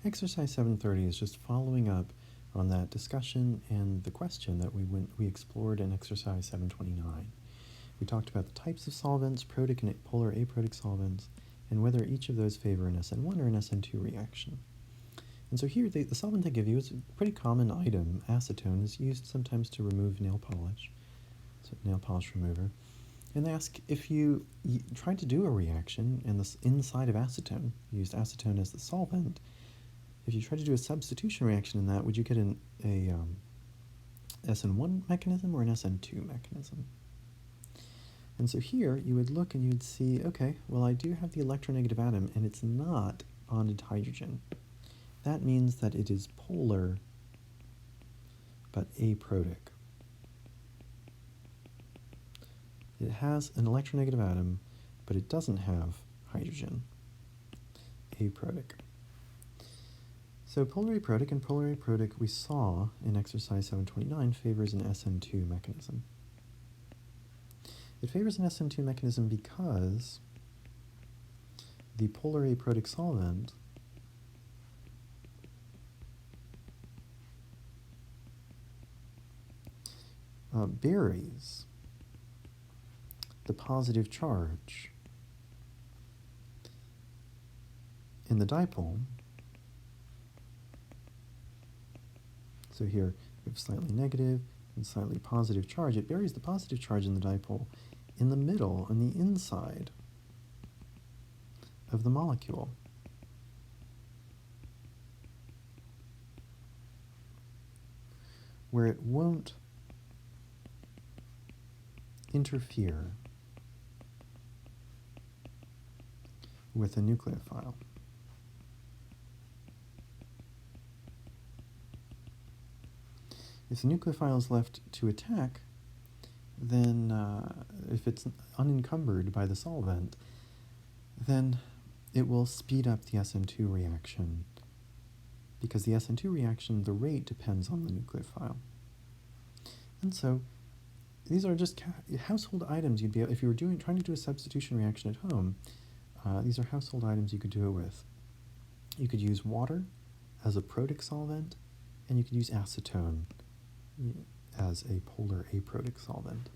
Exercise 730 is just following up on that discussion and the question that we explored in exercise 729. We talked about the types of solvents, protic and polar aprotic solvents, and whether each of those favor an SN1 or an SN2 reaction. And so here, the solvent they give you is a pretty common item. Acetone is used sometimes to remove nail polish, so nail polish remover. And they ask if you tried to do a reaction and this inside of acetone, you used acetone as the solvent. If you tried to do a substitution reaction in that, would you get a SN1 mechanism or an SN2 mechanism? And so here you would look and you would see, okay, well, I do have the electronegative atom and it's not bonded to hydrogen. That means that it is polar but aprotic. It has an electronegative atom, but it doesn't have hydrogen. Aprotic. So polar aprotic and polar aprotic we saw in exercise 729 favors an SN2 mechanism. It favors an SN2 mechanism because the polar aprotic solvent buries the positive charge in the dipole. So here we have slightly negative and slightly positive charge. It buries the positive charge in the dipole in the middle, on the inside of the molecule. Where it won't interfere with a nucleophile. If the nucleophile is left to attack, then if it's unencumbered by the solvent, then it will speed up the SN2 reaction, because the SN2 reaction, the rate depends on the nucleophile. And so these are just household items you'd be able, if you were trying to do a substitution reaction at home, these are household items you could do it with. You could use water as a protic solvent, and you could use acetone as a polar aprotic solvent.